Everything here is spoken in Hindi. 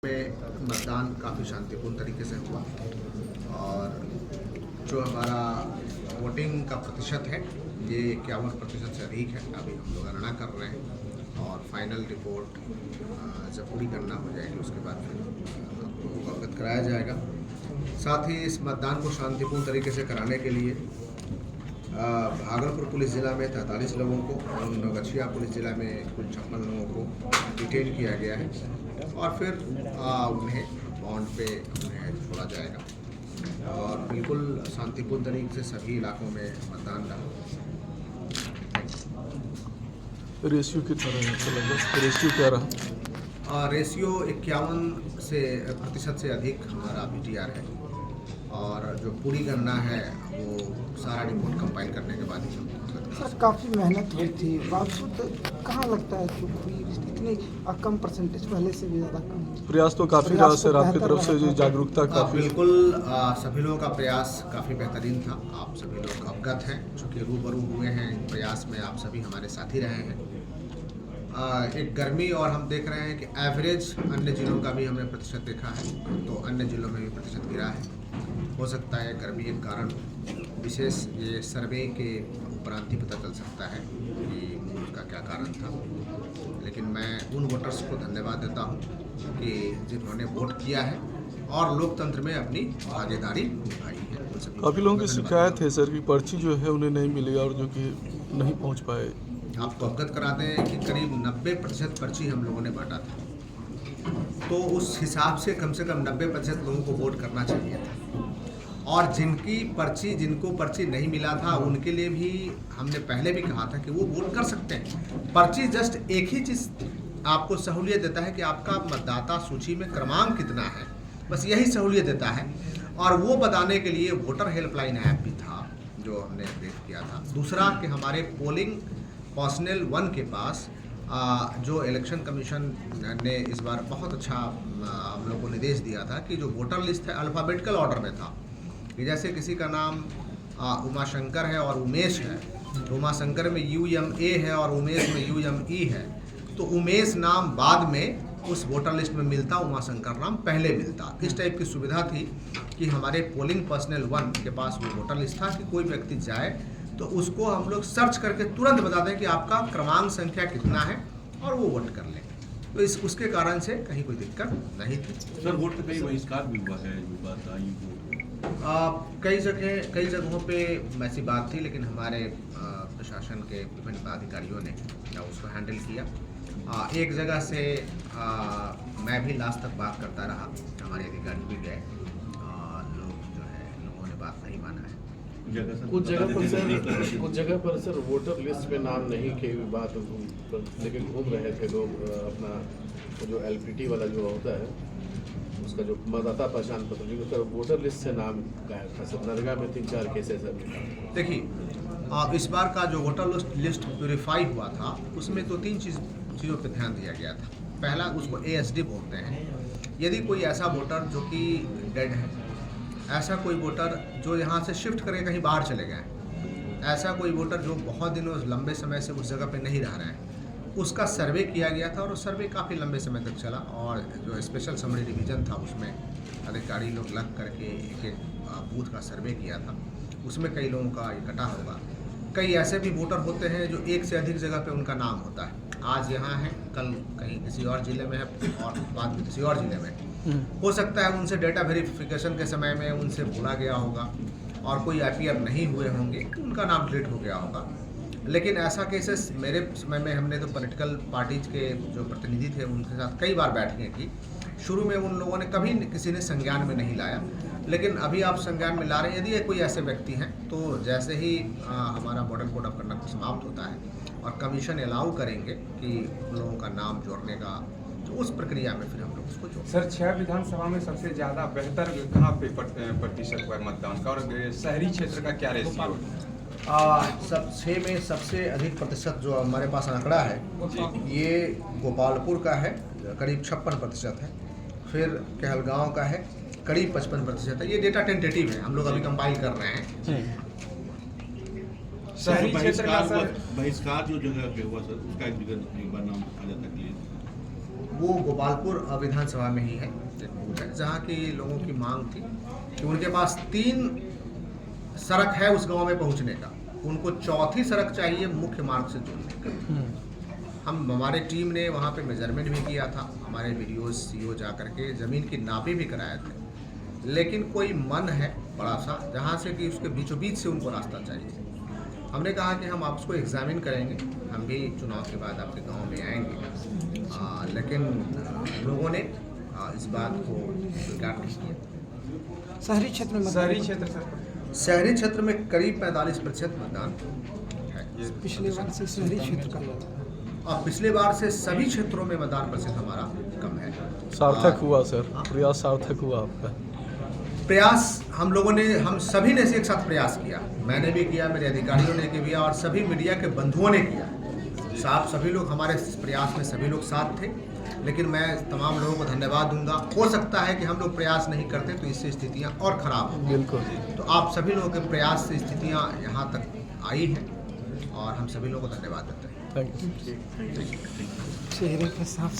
में मतदान काफ़ी शांतिपूर्ण तरीके से हुआ और जो हमारा वोटिंग का प्रतिशत है ये 51% से अधिक है। अभी हम लोग गणना कर रहे हैं और फाइनल रिपोर्ट जब पूरी गणना हो जाएगी उसके बाद फिर आप लोगों को अवगत कराया जाएगा। साथ ही इस मतदान को शांतिपूर्ण तरीके से कराने के लिए भागलपुर पुलिस ज़िला में 43 लोगों को और नवगछिया पुलिस ज़िला में कुल 56 लोगों को डिटेन किया गया है और फिर उन्हें बॉन्ड पे उन्हें छोड़ा जाएगा और बिल्कुल शांतिपूर्ण तरीके से सभी इलाकों में मतदान रहा। रेशियो कितना रहा? रेशियो क्या रहा? रेशियो 51% से अधिक हमारा BTR है और जो पूरी गणना है वो सारा रिपोर्ट कंपाइल करने के बाद ही हम सर काफ़ी मेहनत हुई थी, बावजूद कहाँ लगता है चूक हुई? इतनी कम परसेंटेज, पहले से भी ज़्यादा कम। प्रयास तो काफ़ी रहा सर आपकी तरफ से, जो जागरूकता काफ़ी। बिल्कुल सभी लोगों का प्रयास काफ़ी बेहतरीन था। आप सभी लोग अवगत हैं, चूँकि रूबरू हुए हैं प्रयास में, आप सभी हमारे साथी रहे हैं। एक गर्मी और हम देख रहे हैं कि एवरेज अन्य जिलों का भी हमने प्रतिशत देखा है, तो अन्य जिलों में भी प्रतिशत गिरा है। हो सकता है गर्मी एक कारण विशेष ये सर्वे के उपरांत ही पता चल सकता है कि उसका क्या कारण था, लेकिन मैं उन वोटर्स को धन्यवाद देता हूं कि जिन्होंने वोट किया है और लोकतंत्र में अपनी भागीदारी निभाई है। काफ़ी लोगों की शिकायत है सर कि पर्ची जो है उन्हें नहीं मिली और जो कि नहीं पहुंच पाए। आपको अवगत कराते हैं कि करीब 90% पर्ची हम लोगों ने बांटा था, तो उस हिसाब से कम 90% लोगों को वोट करना चाहिए था और जिनको पर्ची नहीं मिला था उनके लिए भी हमने पहले भी कहा था कि वो वोट कर सकते हैं। पर्ची जस्ट एक ही चीज़ आपको सहूलियत देता है कि आपका मतदाता सूची में क्रमांक कितना है, बस यही सहूलियत देता है और वो बताने के लिए वोटर हेल्पलाइन ऐप भी था जो हमने अपडेट किया था। दूसरा कि हमारे पोलिंग पर्सनल 1 के पास जो इलेक्शन कमीशन ने इस बार बहुत अच्छा हम लोग को निर्देश दिया था कि जो वोटर लिस्ट है अल्फ़ाबेटिकल ऑर्डर में था, कि जैसे किसी का नाम उमाशंकर है और उमेश है, तो उमाशंकर में UMA है और उमेश में UME है, तो उमेश नाम बाद में उस वोटर लिस्ट में मिलता, उमाशंकर नाम पहले मिलता। इस टाइप की सुविधा थी कि हमारे पोलिंग पर्सनल 1 के पास वो वोटर लिस्ट था कि कोई व्यक्ति जाए तो उसको हम लोग सर्च करके तुरंत बता दें कि आपका क्रमांक संख्या कितना है और वो वोट कर लें। तो उसके कारण से कहीं कोई दिक्कत नहीं थी। सर वोट पे कई बहिष्कार भी हुआ है, जो बात आई वो कई जगहों पे ऐसी बात थी, लेकिन हमारे प्रशासन के विभिन्न पदाधिकारियों ने उसको हैंडल किया। एक जगह से मैं भी लास्ट तक बात करता रहा, हमारे अधिकारी भी गए, लोगों ने बात नहीं माना है। कुछ जगह पर सर वोटर लिस्ट में नाम नहीं की बात लेकिन घूम रहे थे लोग अपना जो LPT वाला जो होता है उसका जो मतदाता पहचान पत्र जो सर वोटर लिस्ट से नाम गायब था। सर नरगा में 3-4 केसेस है। देखिए इस बार का जो वोटर लिस्ट प्यूरिफाई हुआ था उसमें तो 3 चीज़ों पर ध्यान दिया गया था। पहला, उसको ASD बोलते हैं। यदि कोई ऐसा वोटर जो कि डेड है, ऐसा कोई वोटर जो यहाँ से शिफ्ट करके कहीं बाहर चले गए, ऐसा कोई वोटर जो बहुत दिनों लंबे समय से उस जगह पे नहीं रह रहे हैं, उसका सर्वे किया गया था और सर्वे काफ़ी लंबे समय तक चला और जो स्पेशल समरी डिवीज़न था उसमें अधिकारी लोग लग करके एक बूथ का सर्वे किया था। उसमें कई लोगों का इकट्ठा होगा। कई ऐसे भी वोटर होते हैं जो एक से अधिक जगह पे उनका नाम होता है, आज यहाँ है, कल कहीं किसी और ज़िले में है और बाद में किसी और ज़िले में। हो सकता है उनसे डेटा वेरिफिकेशन के समय में उनसे भूला गया होगा और कोई IPR नहीं हुए होंगे तो उनका नाम डिलीट हो गया होगा। लेकिन ऐसा केसेस मेरे समय में हमने तो पॉलिटिकल पार्टीज के जो प्रतिनिधि थे उनके साथ कई बार बैठकें की। शुरू में उन लोगों ने कभी किसी ने संज्ञान में नहीं लाया, लेकिन अभी आप संज्ञान में ला रहे हैं। यदि कोई ऐसे व्यक्ति हैं तो जैसे ही हमारा मॉडल कोड ऑफ कंडक्ट समाप्त होता है और कमीशन अलाउ करेंगे कि उन लोगों का नाम जोड़ने का, तो उस प्रक्रिया में फिर हम लोग उसको जोड़। सर 6 विधानसभा में सबसे ज़्यादा बेहतर कहाँ पे प्रतिशत हुआ मतदान का और शहरी क्षेत्र का क्या रेशियो? सब 6 में सबसे अधिक प्रतिशत जो हमारे पास आंकड़ा है ये गोपालपुर का है, करीब 56% है। फिर कहलगांव का है, करीब 55% है। ये डेटा टेंटेटिव है, हम लोग अभी कंपाइल कर रहे हैं। शहरी क्षेत्र का सर बहिष्कार जो जगह पे हुआ सर उसका एक बार नाम आ जाता है। वो गोपालपुर विधानसभा में ही है, एक बूथ है जहाँ की लोगों की मांग थी कि उनके पास 3 सड़क है उस गांव में पहुंचने का, उनको चौथी सड़क चाहिए मुख्य मार्ग से जोड़ने का। हमारे टीम ने वहाँ पे मेजरमेंट भी किया था, हमारे वीडियो सीओ जा करके ज़मीन की नापी भी कराए थे, लेकिन कोई मन है बड़ा सा जहाँ से कि उसके बीचों बीच से उनको रास्ता चाहिए। हमने कहा कि हम आपको एग्जामिन करेंगे, हम भी चुनाव के बाद आपके गांव में आएंगे, लेकिन लोगों ने इस बात को स्वीकार नहीं किया। शहरी क्षेत्र में शहरी क्षेत्र सर, शहरी क्षेत्र में करीब 45% मतदान है पिछले बार से शहरी क्षेत्र का और पिछले बार से सभी क्षेत्रों में मतदान प्रतिशत हमारा कम है। सार्थक हुआ सर, प्रयास सार्थक हुआ आपका। प्रयास हम सभी ने एक साथ प्रयास किया, मैंने भी किया, मेरे अधिकारियों ने किया और सभी मीडिया के बंधुओं ने किया। साहब सभी लोग हमारे प्रयास में सभी लोग साथ थे, लेकिन मैं तमाम लोगों को धन्यवाद दूंगा। हो सकता है कि हम लोग प्रयास नहीं करते तो इससे स्थितियां और खराब हों। बिल्कुल। तो आप सभी लोगों के प्रयास से स्थितियां यहाँ तक आई हैं और हम सभी लोगों को धन्यवाद देते हैं। Thank you. चेहरे पे साफ